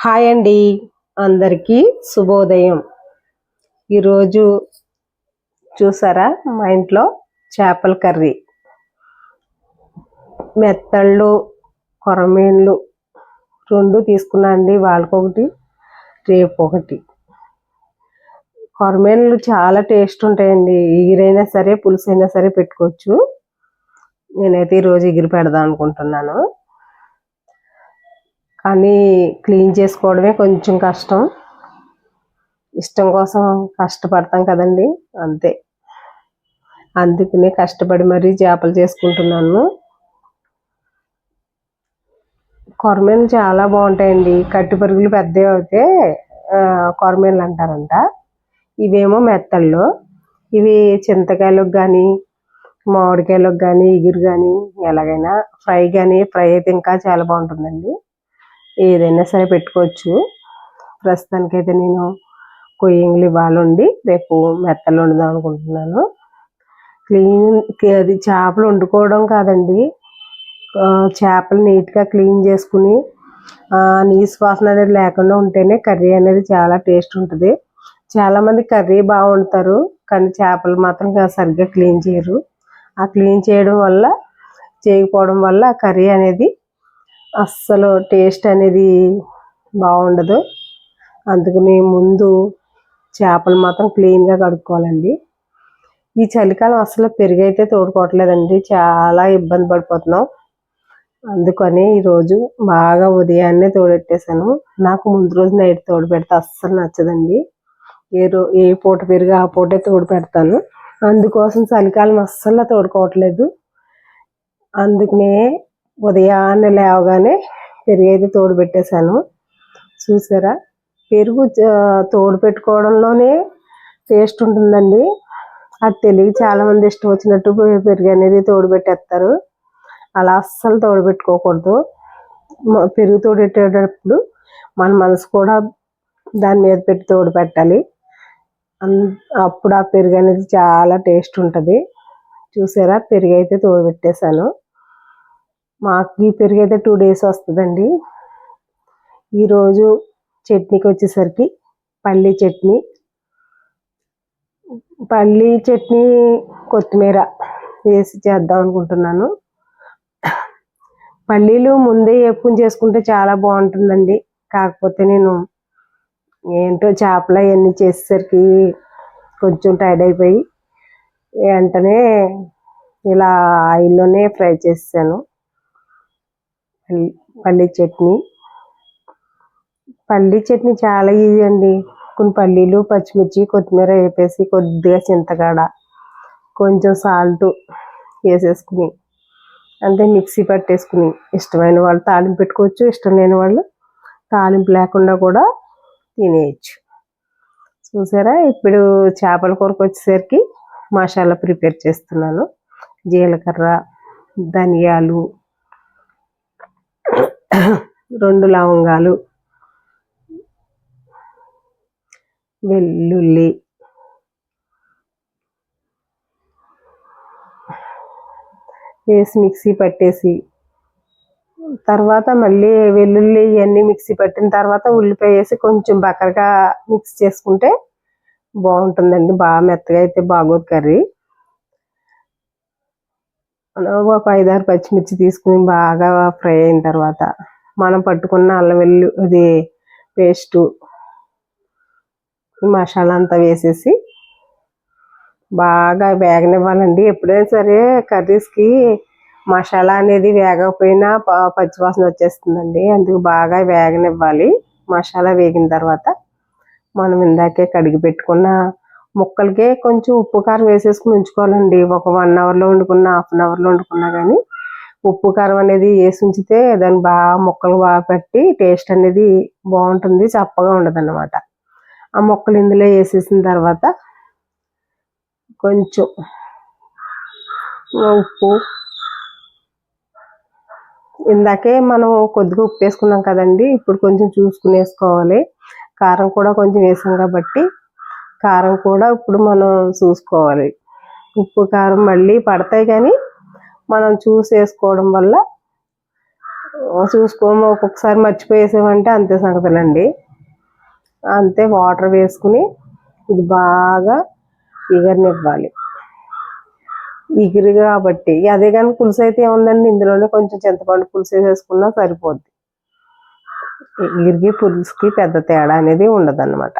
Hi అండి, అందరికీ శుభోదయం. ఈరోజు చూసారా మా ఇంట్లో చేపల కర్రీ, మెత్తళ్ళు కొరమీన్లు రెండు తీసుకున్నా అండి. వాళ్ళకొకటి రేపు ఒకటి. కొరమీన్లు చాలా టేస్ట్ ఉంటాయండి. ఎగిరైనా సరే పులుసు అయినా సరే పెట్టుకోవచ్చు. నేనైతే ఈరోజు ఎగిరి పెడదాం అనుకుంటున్నాను, కానీ క్లీన్ చేసుకోవడమే కొంచెం కష్టం. ఇష్టం కోసం కష్టపడతాం కదండి, అంతే. అందుకనే కష్టపడి మరీ చేపలు చేసుకుంటున్నాను. కొరమీన్లు చాలా బాగుంటాయండి. కట్టి పరుగులు పెద్దవి అయితే కొరమీన్లు అంటారంట. ఇవేమో మెత్తళ్ళు. ఇవి చింతకాయలకు కానీ మామిడికాయలకు కానీ ఎగురు కానీ ఎలాగైనా ఫ్రై అయితే ఇంకా చాలా బాగుంటుందండి. ఏదైనా సరే పెట్టుకోవచ్చు. ప్రస్తుతానికైతే నేను కొయ్యంగులు ఇవాళ వండి రేపు మెత్తలు వండుదాం అనుకుంటున్నాను. అది చేపలు వండుకోవడం కాదండి, చేపలు నీట్గా క్లీన్ చేసుకుని నీసు వాసన అనేది లేకుండా ఉంటేనే కర్రీ అనేది చాలా టేస్ట్ ఉంటుంది. చాలామంది కర్రీ బాగా వండుతారు, కానీ చేపలు మాత్రం సరిగ్గా క్లీన్ చేయరు. ఆ క్లీన్ చేయకపోవడం వల్ల కర్రీ అనేది అస్సలు టేస్ట్ అనేది బాగుండదు. అందుకని ముందు చేపలు మాత్రం క్లీన్గా కడుక్కోవాలండి. ఈ చలికాలం అసలు పెరుగు అయితే తోడుకోవట్లేదండి, చాలా ఇబ్బంది పడిపోతున్నాం. అందుకని ఈరోజు బాగా ఉదయాన్నే తోడెట్టేశాను. నాకు ముందు రోజు నైట్ తోడు పెడితే అస్సలు నచ్చదండి. ఏ పూట పెరుగు ఆ పూటే తోడు పెడతాను. అందుకోసం చలికాలం అస్సలు తోడుకోవట్లేదు. అందుకనే ఉదయాన్నే లేవగానే పెరుగు అయితే తోడు పెట్టేశాను. చూసారా, పెరుగు తోడు పెట్టుకోవడంలోనే టేస్ట్ ఉంటుందండి. అది తెలియక చాలామంది ఇష్టం వచ్చినట్టు పెరుగు అనేది తోడు పెట్టేస్తారు. అలా అస్సలు తోడు పెట్టుకోకూడదు. పెరుగు తోడు పెట్టేటప్పుడు మన మనసు కూడా దాని మీద పెట్టి తోడు పెట్టాలి. అప్పుడు ఆ పెరుగు అనేది చాలా టేస్ట్ ఉంటుంది. చూసారా, పెరుగు అయితే తోడు పెట్టేశాను. మాకు ఈ పెరుగు అయితే 2 days వస్తుందండి. ఈరోజు చట్నీకి వచ్చేసరికి పల్లీ చట్నీ కొత్తిమీర వేసి చేద్దాం అనుకుంటున్నాను. పల్లీలు ముందే వేపుకుని చేసుకుంటే చాలా బాగుంటుందండి. కాకపోతే నేను ఏంటో చేపలు అవన్నీ చేసేసరికి కొంచెం టైర్డ్ అయిపోయి వెంటనే ఇలా ఆయిల్లోనే ఫ్రై చేసాను. పల్లీ చట్నీ చాలా ఈజీ అండి. కొన్ని పల్లీలు, పచ్చిమిర్చి, కొత్తిమీర వేపేసి కొద్దిగా చింతకాడ, కొంచెం సాల్ట్ వేసేసుకుని అంతే మిక్సీ పట్టేసుకుని, ఇష్టమైన వాళ్ళు తాలింపు పెట్టుకోవచ్చు, ఇష్టం లేని వాళ్ళు తాలింపు లేకుండా కూడా తినేయచ్చు. చూసారా, ఇప్పుడు చేపల కూరకు వచ్చేసరికి మసాలా ప్రిపేర్ చేస్తున్నాను. జీలకర్ర, ధనియాలు, 2 లవంగాలు, వెల్లుల్లి, వేసి మిక్సీ పట్టేసి తర్వాత మళ్ళీ వెల్లుల్లి ఇవన్నీ మిక్సీ పట్టిన తర్వాత ఉల్లిపాయ వేసి కొంచెం బక్కరగా మిక్స్ చేసుకుంటే బాగుంటుందండి. బాగా మెత్తగా అయితే బాగోదు కర్రీ. ఒక 5-6 పచ్చిమిర్చి తీసుకుని బాగా ఫ్రై అయిన తర్వాత మనం పట్టుకున్న అల్లం వెల్లుల్లి పేస్టు, మసాలా అంతా వేసేసి బాగా వేగనివ్వాలండి. ఎప్పుడైనా సరే కర్రీస్కి మసాలా అనేది వేగకపోయినా పచ్చివాసన వచ్చేస్తుందండి. అందుకు బాగా వేగనివ్వాలి. మసాలా వేగిన తర్వాత మనం ఇందాకే కడిగి పెట్టుకున్న ముక్కలకే కొంచెం ఉప్పు కారం వేసేసుకుని ఉంచుకోవాలండి. ఒక 1 hourలో వండుకున్నా, 1/2 hourలో వండుకున్నా కానీ ఉప్పు కారం అనేది వేసి ఉంచితే దాన్ని బాగా ముక్కలు బాగా పట్టి టేస్ట్ అనేది బాగుంటుంది, చప్పగా ఉండదన్నమాట. ఆ ముక్కలు ఇందులో వేసేసిన తర్వాత కొంచెం ఉప్పు, ఇందాకే మనం కొద్దిగా ఉప్పు వేసుకున్నాం కదండి, ఇప్పుడు కొంచెం చూసుకుని వేసుకోవాలి. కారం కూడా కొంచెం వేసాం కాబట్టి కారం కూడా ఇప్పుడు మనం చూసుకోవాలి. ఉప్పు కారం మళ్ళీ పడతాయి, కానీ మనం చూసి వేసుకోవడం వల్ల చూసుకోము, ఒక్కొక్కసారి మర్చిపోయేసామంటే అంతే సంగతులండి. అంతే వాటర్ వేసుకుని ఇది బాగా ఎగరనివ్వాలి. ఎగిరి కాబట్టి అదే కానీ పులుసు అయితే ఏముందండి, ఇందులోనే కొంచెం చింతపండు పులుసు వేసేసుకున్నా సరిపోద్ది. ఎగిరికి పులుసుకి పెద్ద తేడా అనేది ఉండదన్నమాట.